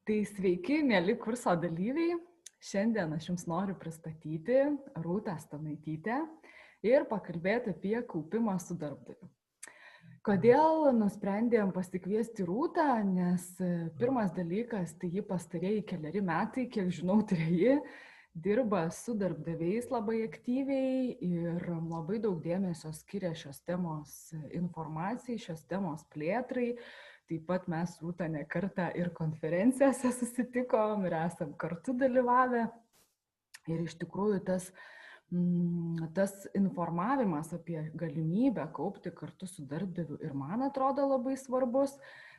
Tai sveiki, mėly kurso dalyviai. Šiandien aš jums noriu pristatyti Rūtą Stanaitytę ir pakalbėti apie kaupimą su darbdaviu. Kodėl nusprendėm pasikviesti Rūtą? Nes pirmas dalykas, tai ji pastarėjai 4 metai, kiek žinau, treji, dirba su darbdaviais labai aktyviai ir labai daug dėmesio skiria šios temos informacijai, šios temos plėtrai. Taip pat mes Rūta ne kartą ir konferencijose susitikom ir esam kartu dalyvavę. Ir iš tikrųjų tas informavimas apie galimybę kaupti kartu su darbdaviu ir man atrodo labai svarbus.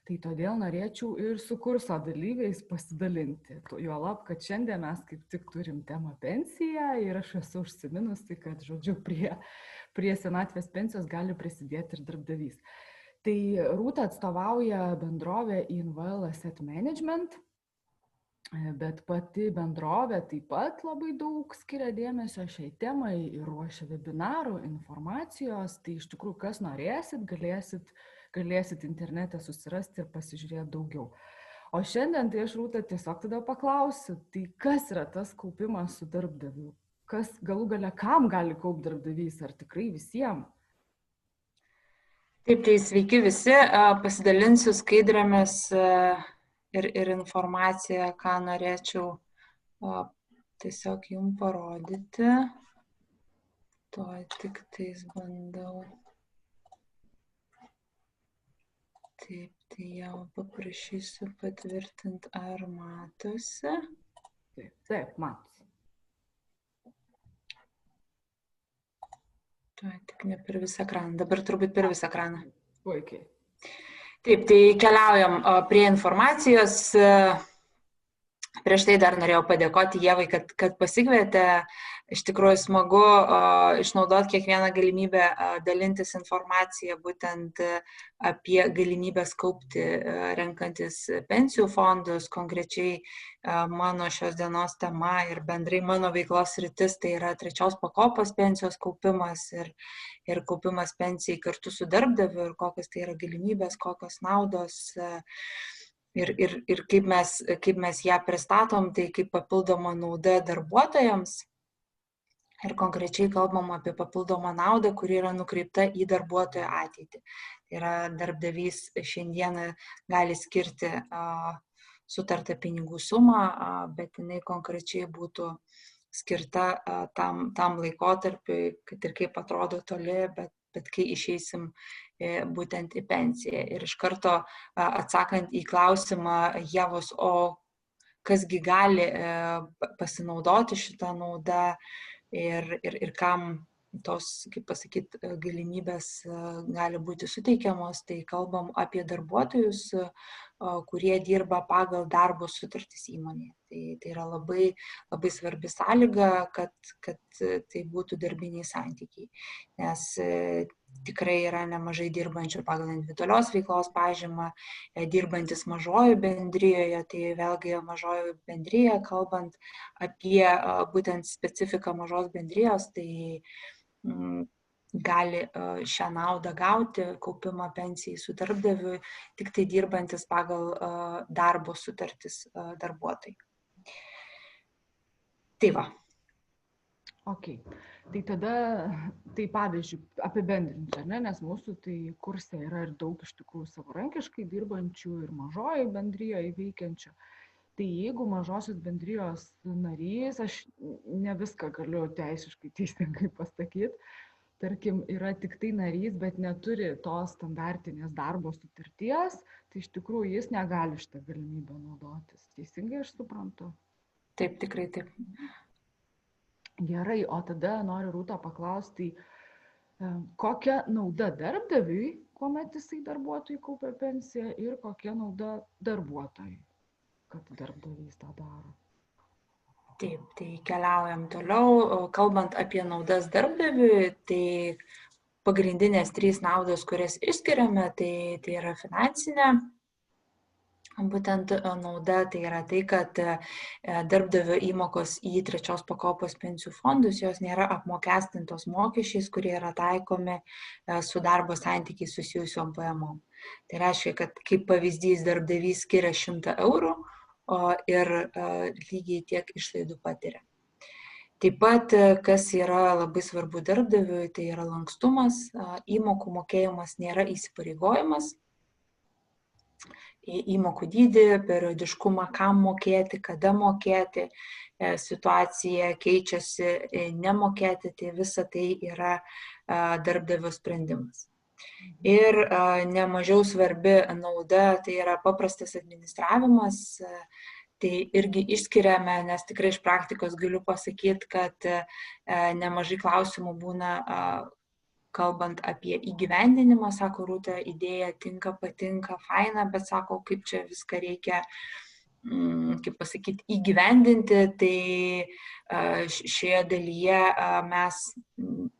Tai todėl norėčiau ir su kurso dalyviais pasidalinti. Juolab, kad šiandien mes kaip tik turim temą pensiją ir aš esu užsiminusi, kad, žodžiu, prie senatvės pensijos gali prisidėti ir darbdavys. Tai Rūta atstovauja bendrovę INVL Asset Management, bet pati bendrovė taip pat labai daug skiria dėmesio šiai temai ir ruošia webinarų, informacijos. Tai iš tikrųjų, kas norėsit, galėsit internete susirasti ir pasižiūrėti daugiau. O šiandien tai aš Rūta tiesiog tada paklausiu, tai kas yra tas kaupimas su darbdaviu? Kas galų gale kam gali kaupti darbdavys, ar tikrai visiems? Taip, tai sveiki visi, pasidalinsiu skaidrėmis ir informaciją, ką norėčiau tiesiog jums parodyti. Tuoj tik tais bandau. Taip, tai jau paprašysiu patvirtinti, ar matosi. Taip, matosi. Tuoj tik ne per visą ekraną, dabar turbūt per visą ekraną. Puikiai. Taip, tai keliaujam prie informacijos. Prieš tai dar norėjau padėkoti Ievai, kad pasikvietė. Iš tikrųjų smagu išnaudoti kiekvieną galimybę dalintis informaciją būtent apie galimybės kaupti renkantis pensijų fondus. Konkrečiai mano šios dienos tema ir bendrai mano veiklos sritis tai yra 3 pakopos pensijos kaupimas ir kaupimas pensijai kartu su darbdaviu ir kokios tai yra galimybės, kokios naudos. Ir kaip mes ją pristatom, tai kaip papildoma nauda darbuotojams. Ir konkrečiai kalbam apie papildomą naudą, kuri yra nukreipta į darbuotojo ateitį. Tai yra darbdavys šiandieną gali skirti sutartą pinigų sumą, bet jinai konkrečiai būtų skirta tam laikotarpiui, kad ir kaip atrodo toli, bet kai išeisim būtent į pensiją. Ir iš karto atsakant į klausimą Ievos, o kasgi gali pasinaudoti šitą naudą ir kam tos, kaip pasakyti, galimybės gali būti suteikiamos, tai kalbam apie darbuotojus, kurie dirba pagal darbo sutartis įmonėje. Tai yra labai, labai svarbi sąlyga, kad tai būtų darbiniai santykiai, nes tikrai yra nemažai dirbančių pagal individualios veiklos pažymą, dirbantis mažojo bendrijoje, tai vėlgi mažojo bendrijoje, kalbant apie būtent specifiką mažos bendrijos, tai gali šią naudą gauti, kaupimą pensijai su darbdaviu, tik tai dirbantis pagal darbo sutartis darbuotojai. Tai va. Ok, tai tada, tai pavyzdžiui, apibendrinti, nes mūsų tai kurse yra ir daug iš tikrųjų savarankiškai dirbančių ir mažoji bendrijoje veikiančių. Tai jeigu mažosios bendrijos narys, aš ne viską galiu teisiškai teisingai pasakyti, tarkim, yra tik tai narys, bet neturi tos standartinės darbo sutarties, tai iš tikrųjų jis negali šitą galimybę naudotis. Teisingai aš suprantu? Taip, tikrai taip. Gerai, o tada noriu Rūta paklausti, kokia nauda darbdaviui, kuomet jisai darbuotojui kaupia pensiją ir kokia nauda darbuotojui, kad darbdavys tą daro. Taip, tai keliaujam toliau. Kalbant apie naudas darbdaviui, tai pagrindinės 3 naudos, kurias išskiriame, tai yra finansinė. Būtent nauda tai yra tai, kad darbdavio įmokos į 3 pakopos pensijų fondus, jos nėra apmokestintos mokesčiais, kurie yra taikomi su darbo santykiais susijusiom pajamom. Tai reiškia, kad kaip pavyzdys darbdavys skiria 100 eurų, ir lygiai tiek išlaidų patiria. Taip pat, kas yra labai svarbu darbdaviui, tai yra lankstumas, įmokų mokėjimas nėra įsipareigojimas, įmokų dydį, periodiškumą, kam mokėti, kada mokėti, situacija keičiasi, nemokėti, tai visa tai yra darbdavio sprendimas. Ir nemažiau svarbi nauda, tai yra paprastas administravimas. Tai irgi išskiriame, nes tikrai iš praktikos galiu pasakyti, kad nemažai klausimų būna, kalbant apie įgyvendinimą, sako Rūta, idėja tinka, patinka, faina, bet sako, kaip čia viską reikia, kaip pasakyti, įgyvendinti. Tai šioje dalyje mes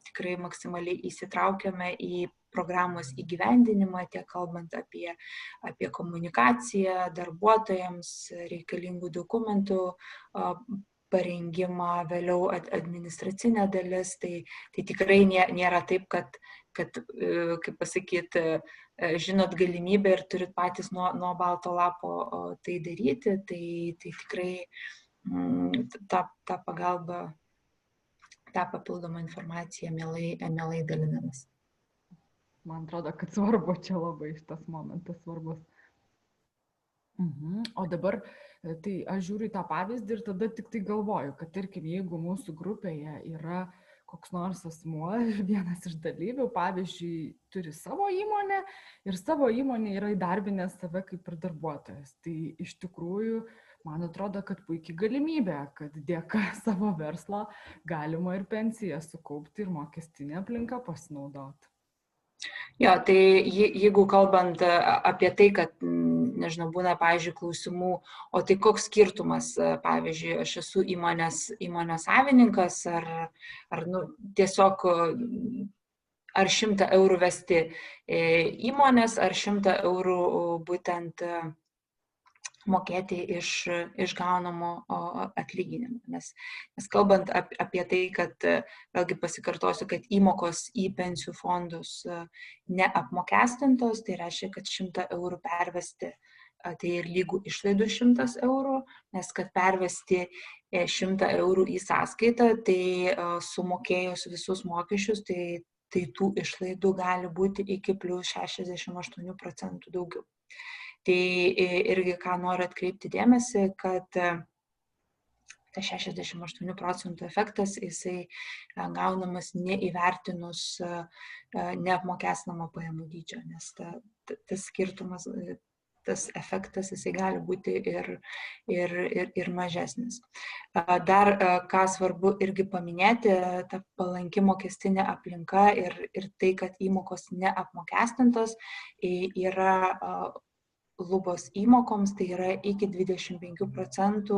tikrai maksimaliai įsitraukiame į programos įgyvendinimą, tiek kalbant apie komunikaciją darbuotojams, reikalingų dokumentų parengimą, vėliau administracinė dalis. Tai tikrai nėra taip, kad kaip pasakyti, žinot galimybę ir turit patys nuo balto lapo tai daryti. Tai tikrai tą pagalbą, tą papildomą informaciją mielai dalinamės. Man atrodo, kad svarbu čia labai šitas momentas svarbus. O dabar, tai aš žiūriu į tą pavyzdį ir tada tik tai galvoju, kad tarkim, jeigu mūsų grupėje yra koks nors asmuo, vienas iš dalyvių, pavyzdžiui, turi savo įmonę ir savo įmonė yra įdarbinęs save kaip ir darbuotojas. Tai iš tikrųjų, man atrodo, kad puikiai galimybė, kad dėka savo verslo galima ir pensiją sukaupti ir mokestinę aplinką pasinaudoti. Jo, tai jeigu kalbant apie tai, kad, nežinau, būna, pavyzdžiui, klausimų, o tai koks skirtumas, pavyzdžiui, aš esu įmonės savininkas ar tiesiog ar 100 eurų vesti įmonės, ar 100 eurų būtent mokėti iš gaunamo atlyginimo. Nes kalbant apie tai, kad, vėlgi pasikartosiu, kad įmokos į pensijų fondus neapmokestintos, tai reiškia, kad 100 eurų pervesti, tai ir lygų išlaidų 100 eurų, nes kad pervesti 100 eurų į sąskaitą, tai sumokėjus visus mokesčius, tai tų išlaidų gali būti iki plus 68% daugiau. Tai irgi ką noriu atkreipti dėmesį, kad tas 68% efektas, jisai gaunamas neįvertinus neapmokestinamo pajamų dydžio, nes tas skirtumas, tas efektas, jisai gali būti ir mažesnis. Dar ką svarbu irgi paminėti, ta palanki mokestinė aplinka ir tai, kad įmokos neapmokestintos, yra lubos įmokoms, tai yra iki 25%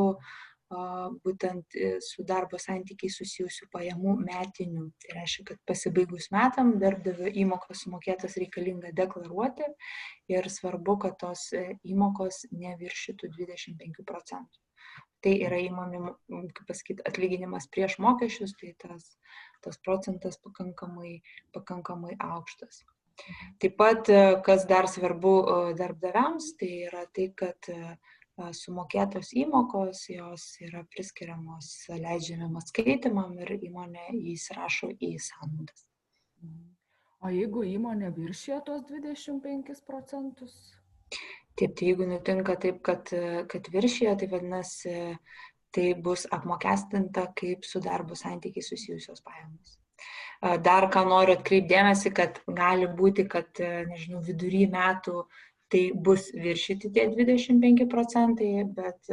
būtent su darbo santykiai susijusių pajamų metinių. Tai reiškia, kad pasibaigus metam darbdavio įmokos sumokėtas reikalinga deklaruoti ir svarbu, kad tos įmokos neviršytų 25%. Tai yra įmonių, kaip pasakyti, atlyginimas prieš mokesčius, tai tas procentas pakankamai aukštas. Taip pat, kas dar svarbu darbdaviams, tai yra tai, kad sumokėtos įmokos, jos yra priskiriamos leidžiamiem atskaitimam ir įmonė įsirašo į sąnaudas. O jeigu įmonė viršija tos 25%? Taip, tai jeigu nutinka taip, kad viršija, tai vadinasi, tai bus apmokestinta kaip su darbo santykiai susijusios pajamos. Dar ką noriu atkreipdėmėsi, kad gali būti, kad, nežinau, vidury metų tai bus viršyti tie 25%, bet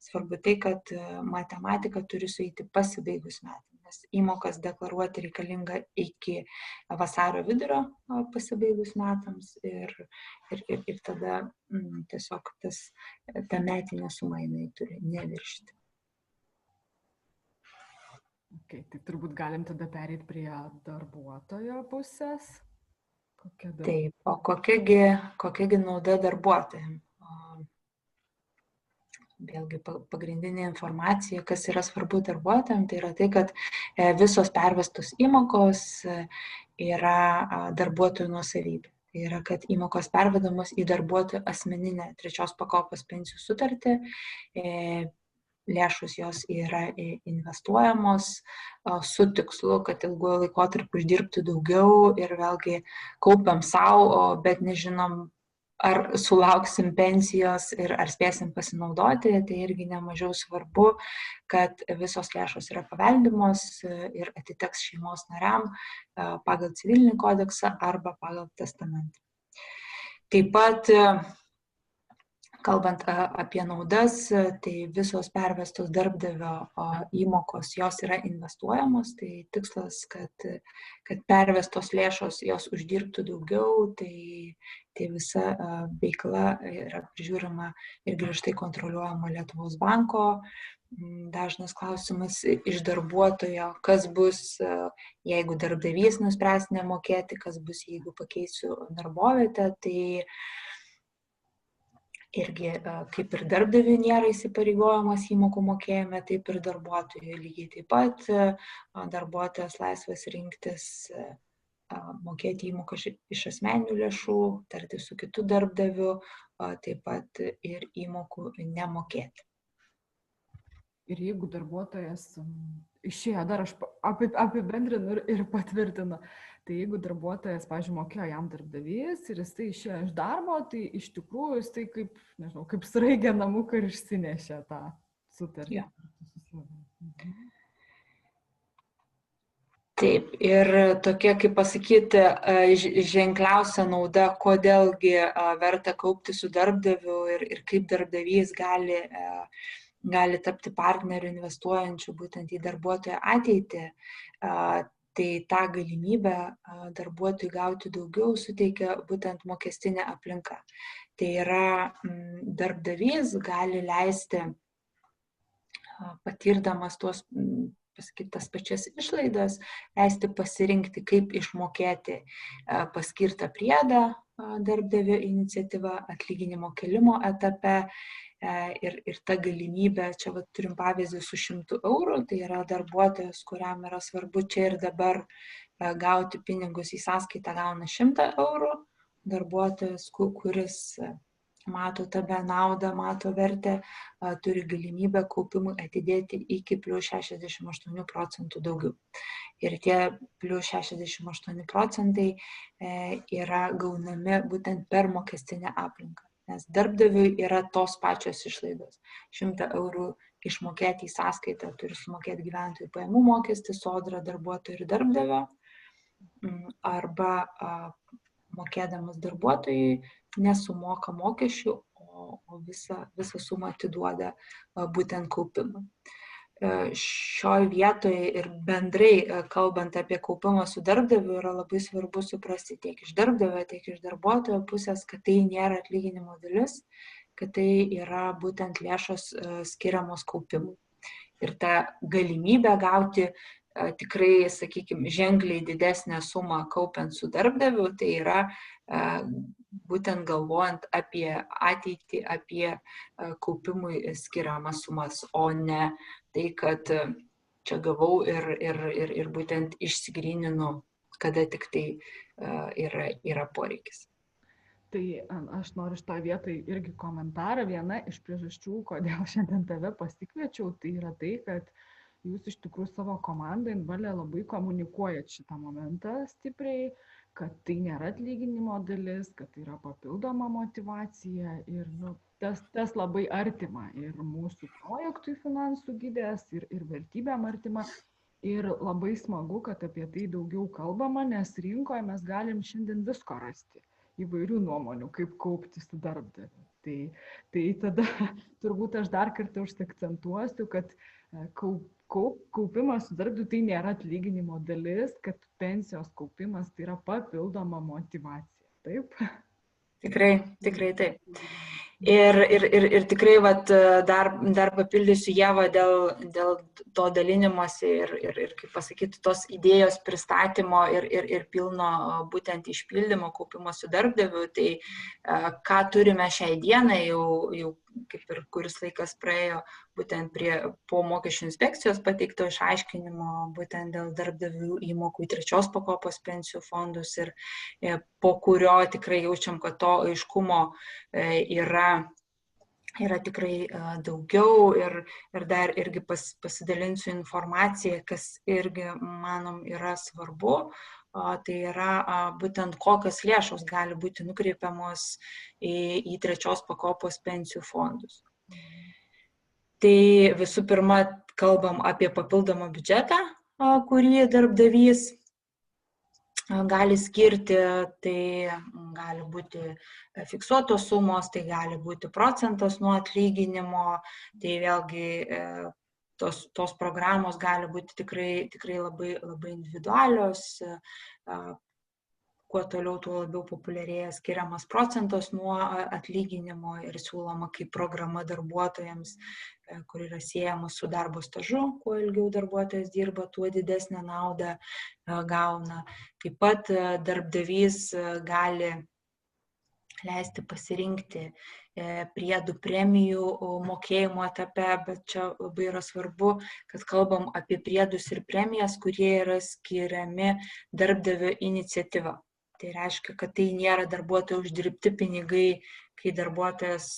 svarbu tai, kad matematika turi sueiti pasibaigus metam, nes įmokas deklaruoti reikalinga iki vasario vidurio pasibaigus metams ir tada tiesiog ta metinė suma jinai turi neviršyti. Okay, tai turbūt galim tada pereiti prie darbuotojo pusės. Taip, o kokiagi nauda darbuotojams? Vėlgi pagrindinė informacija, kas yra svarbu darbuotojams, tai yra tai, kad visos pervestos įmokos yra darbuotojų nuosavybė. Tai yra, kad įmokos pervedamos į darbuotojų asmeninę trečios pakopos pensijų sutartį, lėšos jos yra investuojamos su tikslu, kad ilguoju laikotarpiu uždirbti daugiau ir vėlgi kaupiam savo, bet nežinom, ar sulauksim pensijos ir ar spėsim pasinaudoti, tai irgi nemažiau svarbu, kad visos lėšos yra paveldimos ir atiteks šeimos nariam pagal civilinį kodeksą arba pagal testamentą. Taip pat, kalbant apie naudas, tai visos pervestos darbdavio įmokos, jos yra investuojamos, tai tikslas, kad pervestos lėšos jos uždirbtų daugiau, tai visa veikla yra prižiūrima ir griežtai kontroliuojama Lietuvos banko. Dažnas klausimas iš darbuotojo, kas bus, jeigu darbdavys nuspręs nemokėti, kas bus, jeigu pakeisiu darbovietę, tai irgi kaip ir darbdaviui nėra įsipareigojimas įmokų mokėjime, taip ir darbuotojui lygiai taip pat. Darbuotojas laisvas rinktis mokėti įmoką iš asmeninių lėšų, tarti su kitu darbdaviu, taip pat ir įmokų nemokėti. Ir jeigu darbuotojas išėjo, dar aš apibendrinu ir patvirtinu, tai jeigu darbuotojas, pavyzdžiui, mokėjo jam darbdavys ir jisai išėjo iš darbo, tai iš tikrųjų jisai kaip sraigė namuką ir išsinešė tą sutartį. Ja. Taip, ir tokia, kaip pasakyti, ženkliausia nauda, kodėlgi verta kaupti su darbdaviu ir kaip darbdavys gali tapti partneriu investuojančiu būtent į darbuotojo ateitį, tai tą galimybę darbuotojui gauti daugiau suteikia būtent mokestinė aplinka. Tai yra, darbdavys gali leisti, patirdamas tas pačias išlaidas, leisti pasirinkti, kaip išmokėti paskirtą priedą darbdavio iniciatyva atlyginimo kėlimo etape. Ir ta galimybė, čia turim pavyzdį su 100 eurų, tai yra darbuotojas, kuriam yra svarbu čia ir dabar gauti pinigus į sąskaitą, gauna 100 eurų, darbuotojas, kuris mato tame naudą, mato vertę, turi galimybę kaupimui atidėti iki plus 68% daugiau. Ir tie plus 68% yra gaunami būtent per mokestinę aplinką. Nes darbdaviui yra tos pačios išlaidos. 100 eurų išmokėti į sąskaitą turi sumokėti gyventojų pajamų mokestį, sodrą, darbuotojų ir darbdavio, arba mokėdamas darbuotojui nesumoka mokesčių, o visą sumą atiduoda būtent kaupimui. Šioje vietoje ir bendrai kalbant apie kaupimą su darbdaviu yra labai svarbu suprasti tiek iš darbdavio, tiek iš darbuotojo pusės, kad tai nėra atlyginimo dalis, kad tai yra būtent lėšos skiriamos kaupimui. Ir ta galimybė gauti tikrai, sakykime, ženkliai didesnę sumą kaupiant su darbdaviu, tai yra būtent galvojant apie ateitį, apie kaupimui skiriamas sumas, o ne tai, kad čia gavau ir būtent išsigryninu, kada tik tai yra poreikis. Tai aš noriu šitą vietą irgi komentarą. Viena iš priežasčių, kodėl šiandien tave pasikviečiau, tai yra tai, kad jūs iš tikrųjų savo komandą Invalė labai komunikuojat šitą momentą stipriai, kad tai nėra atlyginimo dalis, kad tai yra papildoma motyvacija ir tas labai artima ir mūsų projektui finansų gidės ir vertybėm artima. Ir labai smagu, kad apie tai daugiau kalbama, nes rinkoje mes galim šiandien visko rasti, įvairių nuomonių, kaip kaupti su darbdaviu. Tai tada turbūt aš dar kartą užsiakcentuosiu, kad kaupimas su darbdaviu tai nėra atlyginimo dalis, kad pensijos kaupimas tai yra papildoma motyvacija. Taip? Tikrai taip. Ir tikrai dar papildysiu Ievą dėl to dalinimosi ir kaip pasakyti, tos idėjos pristatymo ir pilno būtent išpildymo kaupimo su darbdaviu. Tai ką turime šiai dienai, jau kaip ir kuris laikas praėjo būtent po mokesčių inspekcijos pateikto išaiškinimo, būtent dėl darbdavių įmokų į trečios pakopos pensijų fondus ir po kurio tikrai jaučiam, kad to aiškumo yra tikrai daugiau ir dar irgi pasidalinsiu informaciją, kas irgi, manom, yra svarbu. Tai yra būtent kokios lėšos gali būti nukreipiamos į trečios pakopos pensijų fondus. Tai visų pirma, kalbam apie papildomą biudžetą, kurį darbdavys gali skirti, tai gali būti fiksuotos sumos, tai gali būti procentas nuo atlyginimo, tai vėlgi tos programos gali būti tikrai labai, labai individualios, kuo toliau, tuo labiau populiarėja skiriamas procentas nuo atlyginimo ir siūloma kaip programa darbuotojams, kur yra siejama su darbo stažu, kuo ilgiau darbuotojas dirba, tuo didesnę naudą gauna. Taip pat darbdavys gali leisti pasirinkti priedų premijų mokėjimo etape, bet čia labai yra svarbu, kad kalbam apie priedus ir premijas, kurie yra skiriami darbdavio iniciatyva. Tai reiškia, kad tai nėra darbuotojo uždirbti pinigai, kai darbuotojas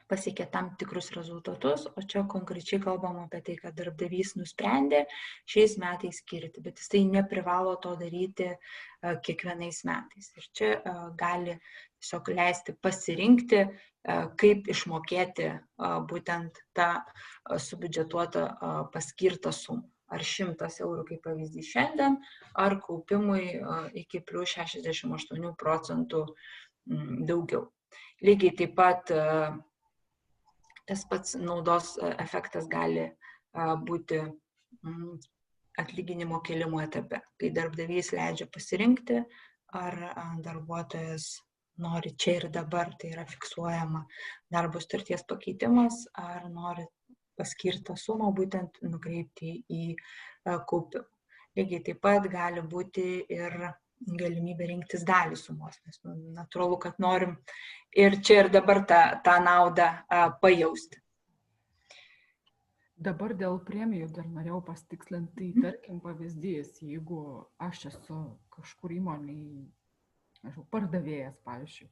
pasiekė tam tikrus rezultatus, o čia konkrečiai kalbam apie tai, kad darbdavys nusprendė šiais metais skirti, bet jis tai neprivalo to daryti kiekvienais metais. Ir čia gali tiesiog leisti pasirinkti, kaip išmokėti būtent tą subiudžetuotą paskirtą sumą. Ar 100 eurų kaip pavyzdys šiandien, ar kaupimui iki plus 68% daugiau. Lygiai taip pat tas pats naudos efektas gali būti atlyginimo kėlimo etape, kai darbdavys leidžia pasirinkti, ar darbuotojas nori čia ir dabar, tai yra fiksuojama darbo sutarties pakeitimas, ar nori paskirtą sumą būtent nukreipti į kaupimą. Lygiai taip pat gali būti ir galimybė rinktis dalį sumos, nes natūralu, kad norim ir čia ir dabar tą naudą pajausti. Dabar dėl premijų dar norėjau pasitikslinti, tai tarkim pavyzdys, jeigu aš esu kažkur įmonėje, pardavėjas, pavyzdžiui,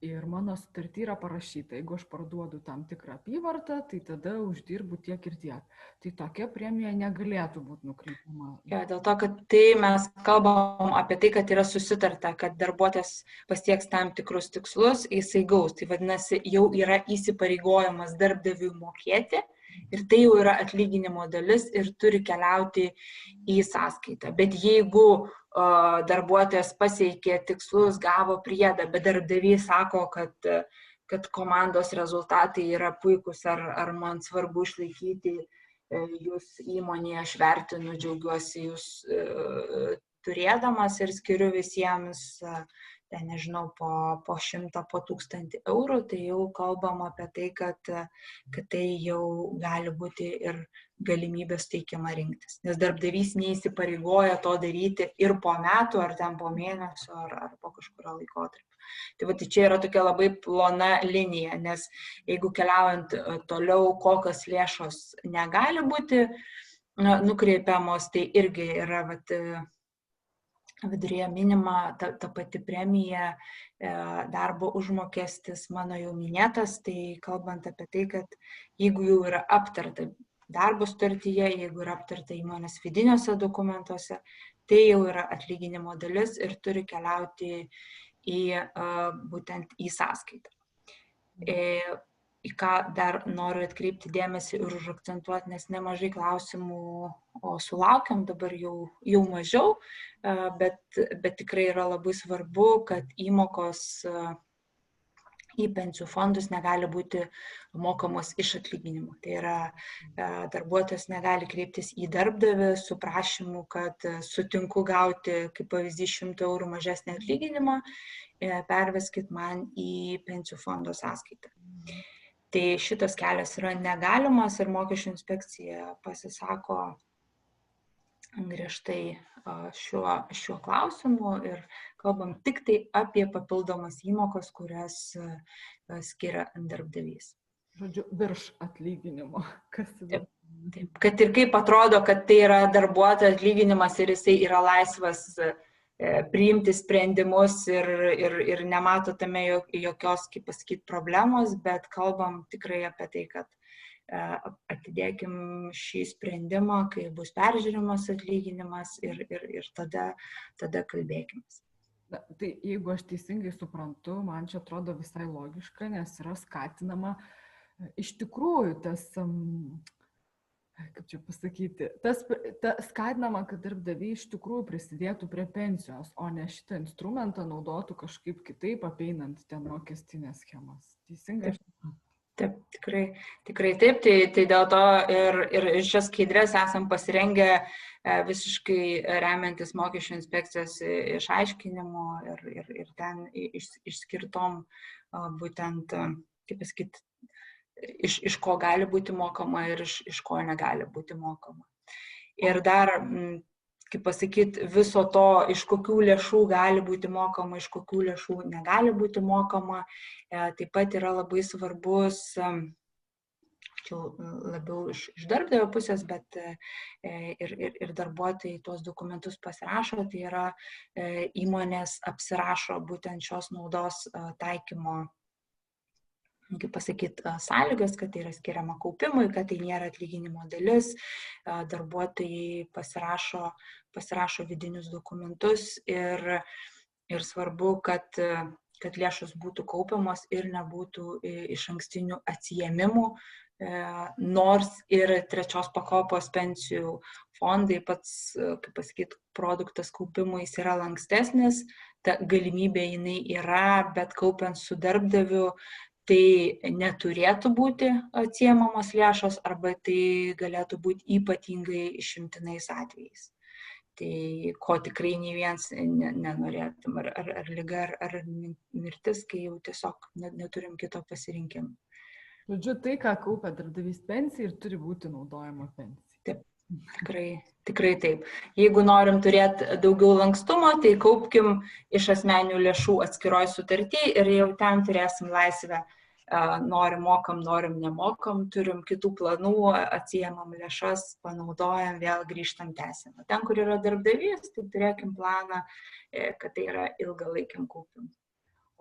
ir mano sutarty yra parašyta, jeigu aš parduodu tam tikrą apyvartą, tai tada uždirbu tiek ir tiek. Tai tokia premija negalėtų būti nukreipiama. Ja, dėl to, kad tai mes kalbam apie tai, kad yra susitarta, kad darbuotojas pasieks tam tikrus tikslus, jisai gaus. Tai vadinasi, jau yra įsipareigojimas darbdaviui mokėti ir tai jau yra atlyginimo dalis ir turi keliauti į sąskaitą. Bet jeigu darbuotojas pasiekė tikslus, gavo priedą, bet darbdavys sako, kad komandos rezultatai yra puikus, ar man svarbu išlaikyti jūs įmonėje, aš vertinu, džiaugiuosi jūs turėdamas ir skiriu visiems, nežinau, po 100, po 1000 eurų, tai jau kalbam apie tai, kad tai jau gali būti ir galimybės teikiama rinktis. Nes darbdavys neįsipareigoja to daryti ir po metų, ar ten po mėnesio, ar po kažkurio laikotarpio. Tai čia yra tokia labai plona linija, nes jeigu keliaujant toliau, kokios lėšos negali būti nukreipiamos, tai irgi yra viduryje minima ta pati premija, darbo užmokestis, mano jau minėtas, tai kalbant apie tai, kad jeigu jau yra aptarta darbo sutartyje, jeigu yra aptarta įmonės vidiniuose dokumentuose, tai jau yra atlyginimo dalis ir turi keliauti būtent į sąskaitą. Į ką dar noriu atkreipti dėmesį ir užakcentuoti, nes nemažai klausimų sulaukiam, dabar jau mažiau, bet tikrai yra labai svarbu, kad įmokos į pensijų fondus negali būti mokamos iš atlyginimų. Tai yra, darbuotojas negali kreiptis į darbdavį su prašymu, kad sutinku gauti, kaip pavyzdys, 100 eurų mažesnį atlyginimą, perveskit man į pensijų fondo sąskaitą. Tai šitas kelias yra negalimas ir mokesčių inspekcija pasisako griežtai šiuo klausimu ir kalbam tik tai apie papildomas įmokas, kurias skiria darbdavys. Žodžiu, virš atlyginimo. Taip, kad ir kaip atrodo, kad tai yra darbuotojo atlyginimas ir jisai yra laisvas priimti sprendimus ir nemato tame jokios, kaip pasakyti, problemos, bet kalbam tikrai apie tai, kad atidėkim šį sprendimą, kai bus peržiūrimas atlyginimas ir tada kalbėkime. Tai jeigu aš teisingai suprantu, man čia atrodo visai logiška, nes yra skatinama iš tikrųjų tas, kaip čia pasakyti, skatinama, kad darbdaviai iš tikrųjų prisidėtų prie pensijos, o ne šitą instrumentą naudotų kažkaip kitaip, apeinant ten mokestinės schemas. Teisingai? Taip, tikrai taip, tai dėl to ir šias skaidrės esam pasirengę visiškai remiantis mokesčių inspekcijos išaiškinimu ir ten išskirtom būtent, kaip pasakyti, iš ko gali būti mokama ir iš ko negali būti mokama. Ir dar, kaip pasakyti, viso to, iš kokių lėšų gali būti mokama, iš kokių lėšų negali būti mokama, taip pat yra labai svarbus, čia labiau iš darbdavio pusės, bet ir darbuotojai tuos dokumentus pasirašo, tai yra įmonės apsirašo būtent šios naudos taikymo, kaip pasakyti, sąlygas, kad tai yra skiriama kaupimui, kad tai nėra atlyginimo dalis, darbuotojai pasirašo vidinius dokumentus ir svarbu, kad lėšos būtų kaupiamos ir nebūtų iš ankstinių atsiėmimų, nors ir trečios pakopos pensijų fondai pats, kaip pasakyti, produktas kaupimui jis yra lankstesnis, ta galimybė jinai yra, bet kaupiant su darbdaviu, tai neturėtų būti atsiėmamos lėšos arba tai galėtų būti ypatingai išimtinais atvejais. Tai ko tikrai nei vienas nenorėtum, ar liga, ar mirtis, kai jau tiesiog neturim kito pasirinkimo. Žodžiu, tai, ką kaupia darbdavys pensijai ir turi būti naudojama pensijai. Taip, tikrai taip. Jeigu norim turėti daugiau lankstumo, tai kaupkim iš asmeninių lėšų atskiroj sutartyje ir jau ten turėsim laisvę. Norim mokam, norim nemokam, turim kitų planų, atsiėmam lėšas, panaudojam, vėl grįžtam tęsim. Ten, kur yra darbdavys, tai turėkim planą, kad tai yra ilgalaikiam kaupimui.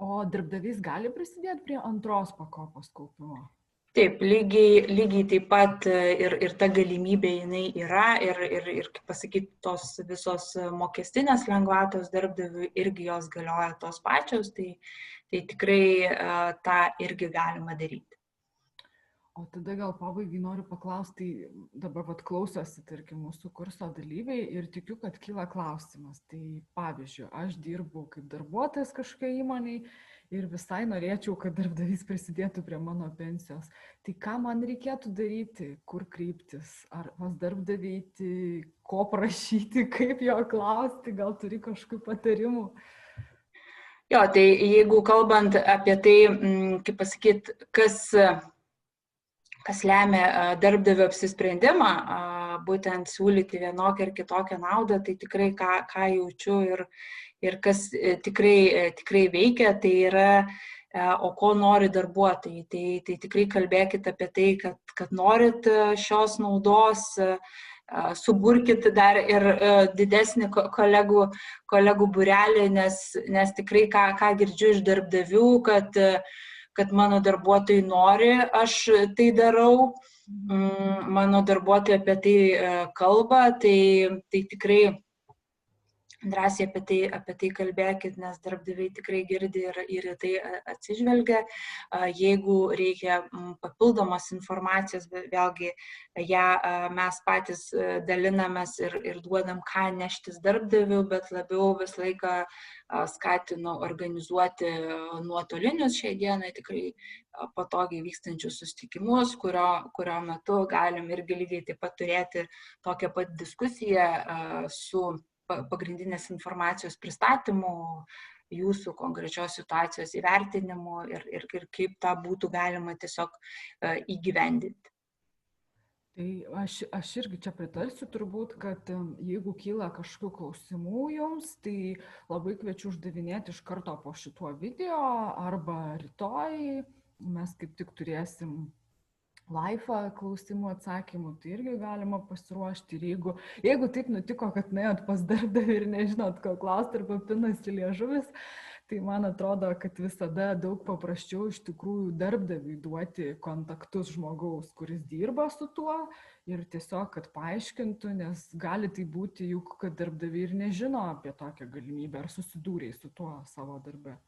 O darbdavys gali prisidėti prie antros pakopos kaupimo? Taip, lygiai taip pat ir ta galimybė jinai yra ir kaip pasakyti, tos visos mokestinės lengvatos darbdaviui irgi jos galioja tos pačios, tai tikrai tą irgi galima daryti. O tada gal pabaigai noriu paklausti, dabar klausosi, tarkim, mūsų kurso dalyviai ir tikiu, kad kyla klausimas. Tai pavyzdžiui, aš dirbu kaip darbuotojas kažkokiai įmoniai ir visai norėčiau, kad darbdavys prisidėtų prie mano pensijos. Tai ką man reikėtų daryti, kur kreiptis, ar pas darbdavį eiti, ko prašyti, kaip jo klausti, gal turi kažkokių patarimų? Jo, tai jeigu kalbant apie tai, kaip pasakyti, kas lemia darbdavio apsisprendimą, būtent siūlyti vienokią ar kitokią naudą, tai tikrai ką jaučiu ir kas tikrai veikia, tai yra, o ko nori darbuotojai. Tai tikrai kalbėkit apie tai, kad norit šios naudos, suburkit dar ir didesnį kolegų būrelį, nes tikrai ką girdžiu iš darbdavių, kad mano darbuotojai nori, aš tai darau, mano darbuotojai apie tai kalba, tai tikrai drąsiai apie tai kalbėkit, nes darbdaviai tikrai girdi ir į tai atsižvelgia. Jeigu reikia papildomos informacijos, vėlgi ją mes patys dalinamės ir duodam, ką neštis darbdaviu, bet labiau visą laiką skatinu organizuoti nuotolinius šiai dienai tikrai patogiai vykstančius susitikimus, kurio metu galim irgi lygiai taip pat turėti tokią pat diskusiją su pagrindinės informacijos pristatymu, jūsų konkrečios situacijos įvertinimu ir kaip tą būtų galima tiesiog įgyvendinti. Tai aš irgi čia pritarsiu turbūt, kad jeigu kyla kažkokių klausimų jums, tai labai kviečiu uždavinėti iš karto po šituo video arba rytoj. Mes kaip tik turėsim live klausimų atsakymų, tai irgi galima pasiruošti. Ir jeigu taip nutiko, kad nuėjot pas darbdavį ir nežinot, ko klausti arba pinasi liežuvis, tai man atrodo, kad visada daug paprasčiau iš tikrųjų darbdaviui duoti kontaktus žmogaus, kuris dirba su tuo ir tiesiog, kad paaiškintų, nes gali tai būti juk, kad darbdaviai ir nežino apie tokią galimybę ar susidūrė su tuo savo darbe.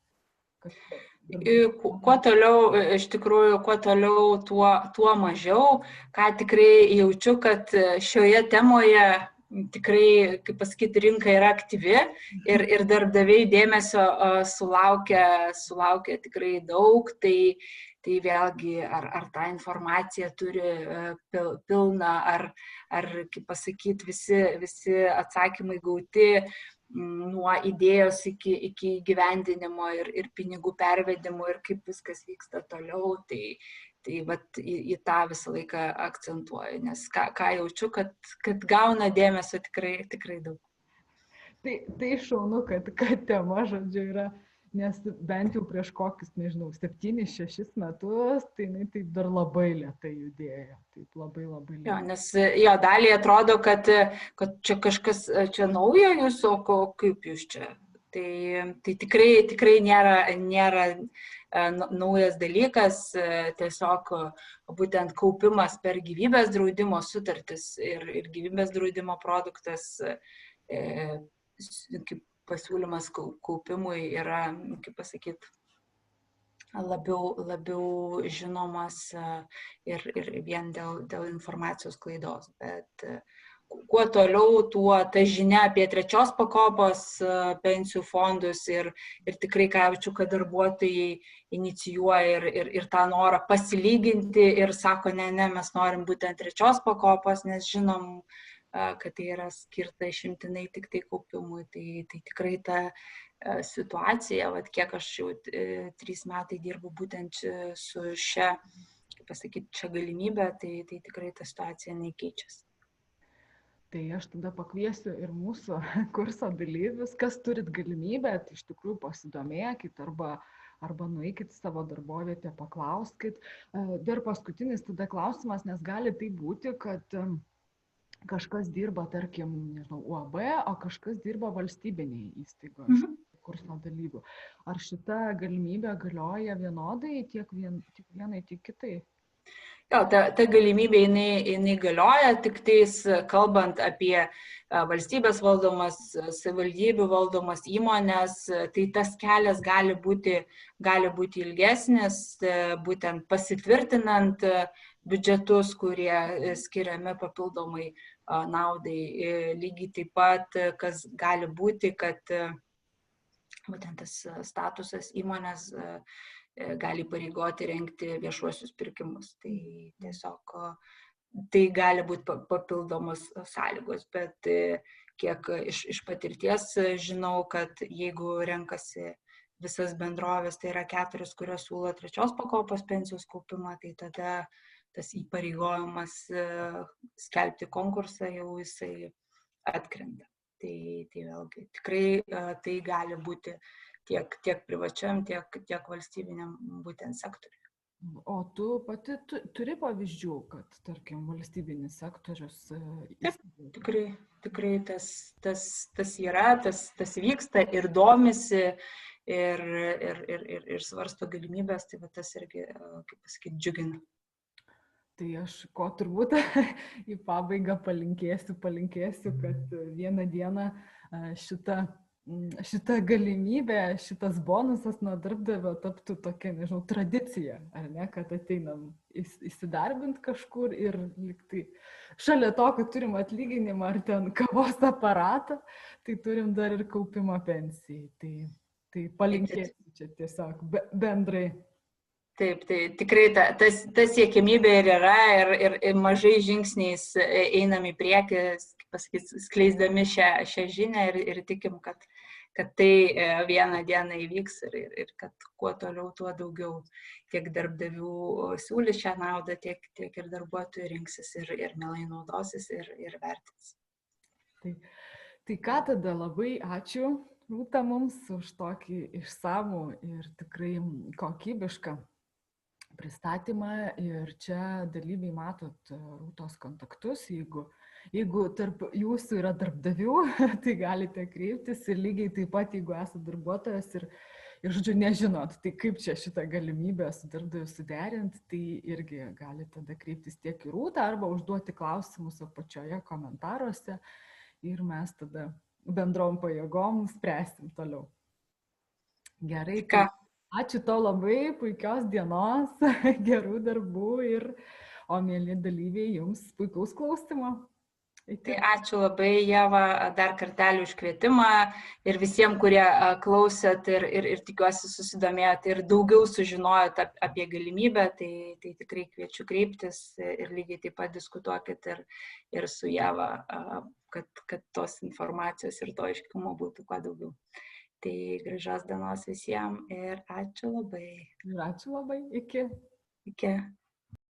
Kuo toliau, iš tikrųjų, kuo toliau, tuo mažiau, ką tikrai jaučiu, kad šioje temoje tikrai, kaip pasakyti, rinka yra aktyvi ir darbdaviai dėmesio sulaukia tikrai daug, tai vėlgi, ar ta informacija turi pilną, ar kaip pasakyti, visi atsakymai gauti nuo idėjos iki gyvendinimo ir pinigų pervedimo ir kaip viskas vyksta toliau, tai vat į tą visą laiką akcentuoju, nes ką jaučiu, kad gauna dėmesio tikrai daug. Tai šaunu, kad tema, žodžiu, yra, nes bent jau prieš kokius, nežinau, 7-6 metus, tai jinai taip dar labai lėtai judėjo. Taip labai lėtai. Jo, nes jo daliai atrodo, kad čia kažkas čia naujo jūsų, o kaip jūs čia. Tai tikrai nėra naujas dalykas, tiesiog būtent kaupimas per gyvybės draudimo sutartis ir gyvybės draudimo produktas kaip pasiūlymas kaupimui yra, kaip pasakyti, labiau žinomas ir vien dėl informacijos klaidos. Bet kuo toliau, tuo ta žinia apie trečios pakopos pensijų fondus ir tikrai, ką jaučiu, kad darbuotojai inicijuoja ir tą norą pasilyginti ir sako, ne, mes norim būtent trečios pakopos, nes žinom, kad tai yra skirta išimtinai tik tai kaupimui. Tai tikrai ta situacija, kiek aš jau 3 metai dirbu būtent su šia, kaip pasakyti, čia galimybė, tai tikrai ta situacija nekeičiasi. Tai aš tada pakviesiu ir mūsų kurso dalyvius, kas turit galimybę, tai iš tikrųjų pasidomėkit arba nueikit savo darbovietę, paklauskit. Dar paskutinis tada klausimas, nes gali tai būti, kad kažkas dirba, tarkim, nežinau, UAB, o kažkas dirba valstybiniai įstaigoje, kurso dalyvių. Ar šita galimybė galioja vienodai tiek vienai, tiek kitai? Jo, ta galimybė jinai galioja, tik tais kalbant apie valstybės valdomas, savivaldybių valdomas įmonės, tai tas kelias gali būti ilgesnis, būtent pasitvirtinant biudžetus, kurie skiriami papildomai naudai. Lygiai taip pat, kas gali būti, kad būtent tas statusas įmonės gali pareigoti rengti viešuosius pirkimus. Tai tiesiog tai gali būti papildomos sąlygos, bet kiek iš patirties žinau, kad jeigu renkasi visas bendrovės, tai yra 4, kurios siūlo trečios pakopos pensijos kaupimą, tai tada tas įpareigojimas skelbti konkursą jau jisai atkrenta. Tai vėlgi tikrai tai gali būti tiek privačiam, tiek valstybiniam būtent sektoriui. O tu pati turi pavyzdžių, kad, tarkim, valstybinis sektorius... Tikrai tas yra, tas vyksta ir domisi ir svarsto galimybės, tai tas irgi, kaip pasakyti, džiugina. Tai aš ko turbūt į pabaigą palinkėsiu, kad vieną dieną šita galimybė, šitas bonusas nuo darbdavio taptų tokia, nežinau, tradicija, ar ne, kad ateinam įsidarbint kažkur ir liktai šalia to, kad turim atlyginimą ar ten kavos aparatą, tai turim dar ir kaupimą pensijai. Tai palinkėsiu čia tiesiog bendrai. Taip, tai tikrai ta siekimybė ir yra ir mažai žingsniais einam į priekį, kaip pasakyti, skleisdami šią žinią ir tikim, kad kad tai vieną dieną įvyks ir kad kuo toliau, tuo daugiau tiek darbdavių siūlys šią naudą, tiek ir darbuotojų rinksis ir mielai naudosis ir vertins. Tai ką tada, labai ačiū Rūta mums už tokį išsamų ir tikrai kokybišką pristatymą. Ir čia dalyviai matot Rūtos kontaktus, jeigu tarp jūsų yra darbdavių, tai galite kreiptis ir lygiai taip pat, jeigu esate darbuotojas ir žodžiu, nežinot, tai kaip čia šitą galimybę su darbdaviu suderinti, tai irgi galite tada kreiptis tiek į Rūtą arba užduoti klausimus apačioje komentaruose ir mes tada bendrom pajėgom spręsim toliau. Gerai, tai ačiū tau labai, puikios dienos, gerų darbų o mėly dalyviai, jums puikaus klausymo. Tai ačiū labai, Ieva, dar kartelį už kvietimą ir visiems, kurie klausėt ir tikiuosi susidomėjot ir daugiau sužinojot apie galimybę, tai tikrai kviečiu kreiptis ir lygiai taip pat diskutuokit ir su Ieva, kad tos informacijos ir to aiškumo būtų kuo daugiau. Tai gražios dienos visiems ir ačiū labai. Ir ačiū labai, iki. Iki.